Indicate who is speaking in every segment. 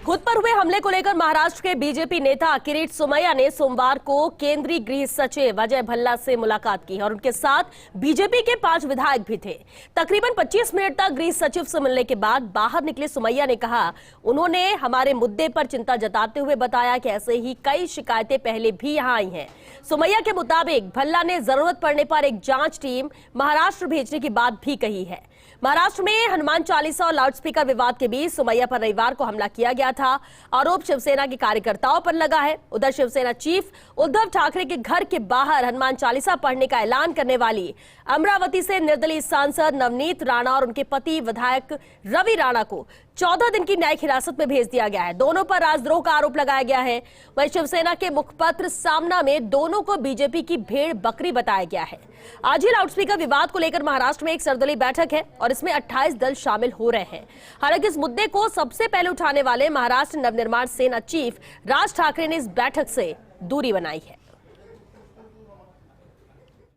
Speaker 1: खुद पर हुए हमले को लेकर महाराष्ट्र के बीजेपी नेता किरीट सोमैया ने सोमवार को केंद्रीय गृह सचिव अजय भल्ला से मुलाकात की और उनके साथ बीजेपी के 5 विधायक भी थे। तकरीबन 25 मिनट तक गृह सचिव से मिलने के बाद बाहर निकले सोमैया ने कहा, उन्होंने हमारे मुद्दे पर चिंता जताते हुए बताया कि ऐसे ही कई शिकायतें पहले भी यहां आई हैं। सोमैया के मुताबिक भल्ला ने जरूरत पड़ने पर एक जांच टीम महाराष्ट्र भेजने की बात भी कही है। महाराष्ट्र में हनुमान चालीसा और लाउडस्पीकर विवाद के बीच सोमैया पर रविवार को हमला किया गया था। आरोप शिवसेना के कार्यकर्ताओं पर लगा है। उधर शिवसेना चीफ उद्धव ठाकरे के घर के बाहर हनुमान चालीसा पढ़ने का ऐलान करने वाली अमरावती से निर्दलीय सांसद नवनीत राणा और उनके पति विधायक रवि राणा को 14 दिन की न्यायिक हिरासत में भेज दिया गया है। दोनों पर राजद्रोह का आरोप लगाया गया है। वहीं शिवसेना के मुखपत्र सामना में दोनों को बीजेपी की भेड़ बकरी बताया गया है। आज ही लाउडस्पीकर विवाद को लेकर महाराष्ट्र में एक सर्वदलीय बैठक है और इसमें 28 दल शामिल हो रहे हैं। हालांकि इस मुद्दे को सबसे पहले उठाने वाले महाराष्ट्र नवनिर्माण सेना चीफ राज ठाकरे ने इस बैठक से दूरी बनाई है।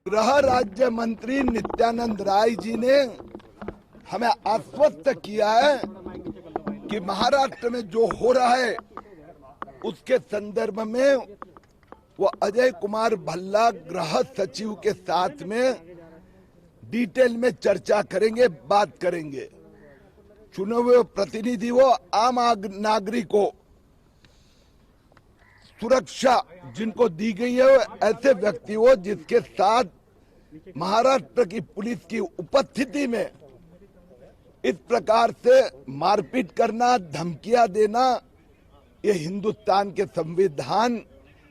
Speaker 2: गृह राज्य मंत्री नित्यानंद राय जी ने हमें आश्वस्त किया है कि महाराष्ट्र में जो हो रहा है उसके संदर्भ में वो अजय कुमार भल्ला गृह सचिव के साथ में डिटेल में चर्चा करेंगे, बात करेंगे। चुने हुए प्रतिनिधि वो आम नागरिकों सुरक्षा जिनको दी गई है, ऐसे व्यक्ति हो जिसके साथ महाराष्ट्र की पुलिस की उपस्थिति में इस प्रकार से मारपीट करना, धमकियां देना, ये हिंदुस्तान के संविधान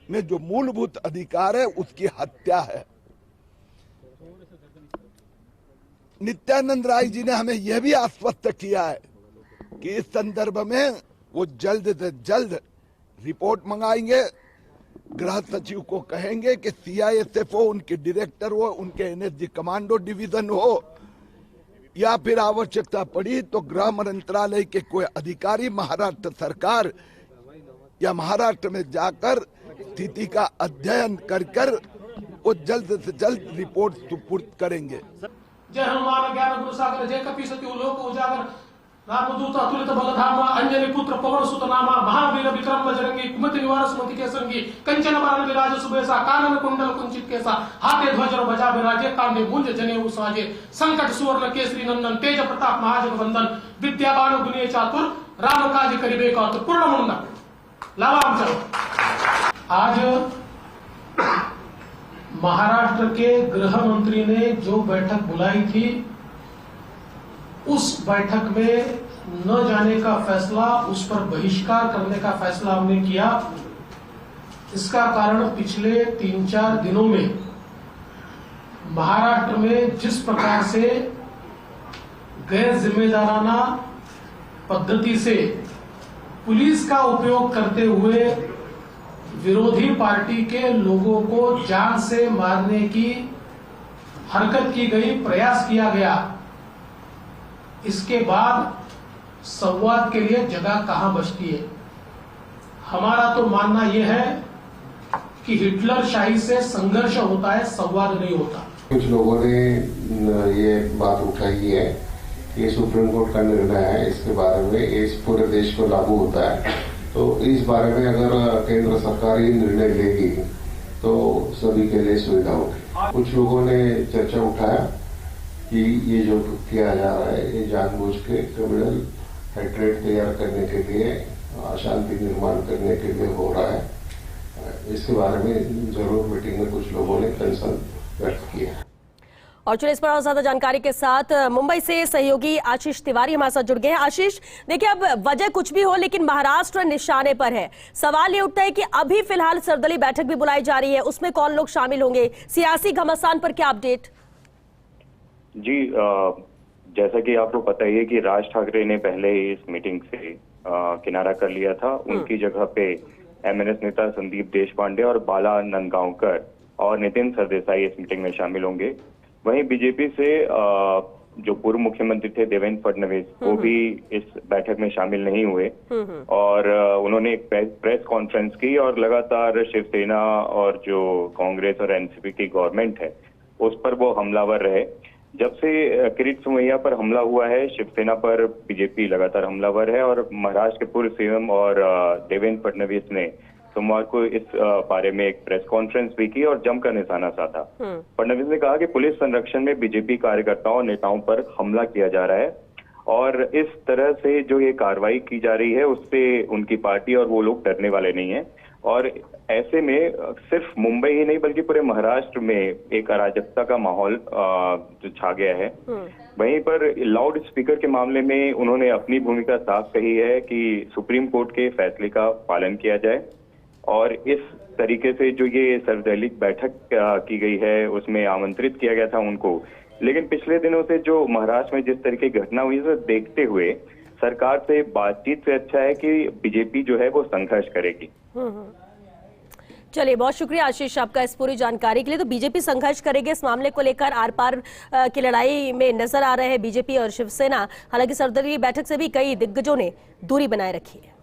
Speaker 2: में जो मूलभूत अधिकार है उसकी हत्या है। नित्यानंद राय जी ने हमें यह भी आश्वस्त किया है कि इस संदर्भ में वो जल्द से जल्द रिपोर्ट मंगाएंगे। गृह सचिव को कहेंगे कि सीआईएसएफ हो, उनके डायरेक्टर हो, उनके एनएसजी कमांडो डिवीजन हो, या फिर आवश्यकता पड़ी तो गृह मंत्रालय के कोई अधिकारी महाराष्ट्र सरकार या महाराष्ट्र में जाकर स्थिति का अध्ययन कर वो जल्द से जल्द रिपोर्ट सुपुर्द करेंगे।
Speaker 3: जय हनुमान ज्ञान गुरु सागर जय कपि सति लोक उजागर रामदूत अतुलित बलधामा अंजनी पुत्र पवन सुत नामा महावीर विक्रम बजरंगी कुमति निवार सुमति के संगी कंचन बरन विराज सुबेसा कानन कुंडल कुंचित केसा हाथे ध्वज बजा विराजे कांधे मुंज जनेऊ साजे संकट सुवर्ण केसरी नंदन तेज प्रताप महाजगवंदन विद्यावान गुणी चातुर राम काज करिबे कातुर पूर्ण मुंडन लावाम चलो। आज महाराष्ट्र के गृह मंत्री ने जो बैठक बुलाई थी उस बैठक में न जाने का फैसला, उस पर बहिष्कार करने का फैसला हमने किया। इसका कारण पिछले 3-4 दिनों में महाराष्ट्र में जिस प्रकार से गैर जिम्मेदाराना पद्धति से पुलिस का उपयोग करते हुए विरोधी पार्टी के लोगों को जान से मारने की हरकत की गई, प्रयास किया गया, इसके बाद संवाद के लिए जगह कहां बचती है। हमारा तो मानना यह है कि हिटलर शाही से संघर्ष होता है, संवाद नहीं होता।
Speaker 4: कुछ लोगों ने ये बात उठाई है कि सुप्रीम कोर्ट का निर्णय है, इसके बारे में इस पूरे देश को लागू होता है, तो इस बारे में अगर केंद्र सरकार ये निर्णय लेगी तो सभी के लिए सुविधा होगी। कुछ लोगों ने चर्चा उठाया कि ये जो किया जा रहा है ये जानबूझ के क्रिमिनल हेट्रेड तैयार करने के लिए, अशांति निर्माण करने के लिए हो रहा है। इसके बारे में जरूर मीटिंग में कुछ लोगों ने कंसर्न व्यक्त किया है।
Speaker 1: और चलिए इस पर और ज्यादा जानकारी के साथ मुंबई से सहयोगी आशीष तिवारी हमारे साथ जुड़ गए हैं। आशीष, देखिए अब वजह कुछ भी हो लेकिन महाराष्ट्र निशाने पर है। सवाल ये उठता है कि अभी फिलहाल सर्वदलीय बैठक भी बुलाई जा रही है, उसमें कौन लोग शामिल होंगे, सियासी घमासान पर क्या अपडेट?
Speaker 5: जी, जैसा कि आपको पता ही है कि राज ठाकरे ने पहले ही इस मीटिंग से किनारा कर लिया था। उनकी जगह पे एमएनएस नेता संदीप देशपांडे और बाला नंदगांवकर और नितिन सरदेसाई इस मीटिंग में शामिल होंगे। वहीं बीजेपी से जो पूर्व मुख्यमंत्री थे देवेंद्र फडणवीस वो भी इस बैठक में शामिल नहीं हुए और उन्होंने एक प्रेस कॉन्फ्रेंस की और लगातार शिवसेना और जो कांग्रेस और एनसीपी की गवर्नमेंट है उस पर वो हमलावर रहे। जब से किरीट सोमैया पर हमला हुआ है, शिवसेना पर बीजेपी लगातार हमलावर है और महाराष्ट्र के पूर्व सीएम और देवेंद्र फडणवीस ने सोमवार को इस बारे में एक प्रेस कॉन्फ्रेंस भी की और जमकर निशाना साधा। फडणवीस ने कहा कि पुलिस संरक्षण में बीजेपी कार्यकर्ताओं और नेताओं पर हमला किया जा रहा है और इस तरह से जो ये कार्रवाई की जा रही है उससे उनकी पार्टी और वो लोग डरने वाले नहीं है। और ऐसे में सिर्फ मुंबई ही नहीं बल्कि पूरे महाराष्ट्र में एक अराजकता का माहौल जो छा गया है। वहीं पर लाउड स्पीकर के मामले में उन्होंने अपनी भूमिका साफ कही है कि सुप्रीम कोर्ट के फैसले का पालन किया जाए और इस तरीके से जो ये सर्वदलीय बैठक की गई है उसमें आमंत्रित किया गया था उनको, लेकिन पिछले दिनों से जो महाराष्ट्र में जिस तरीके की घटना हुई है देखते हुए सरकार से बातचीत से अच्छा है कि बीजेपी जो है वो संघर्ष करेगी।
Speaker 1: चलिए, बहुत शुक्रिया आशीष आपका इस पूरी जानकारी के लिए। तो बीजेपी संघर्ष करेगी इस मामले को लेकर, आर पार की लड़ाई में नजर आ रहे हैं बीजेपी और शिवसेना। हालांकि सर्वदलीय बैठक से भी कई दिग्गजों ने दूरी बनाए रखी है।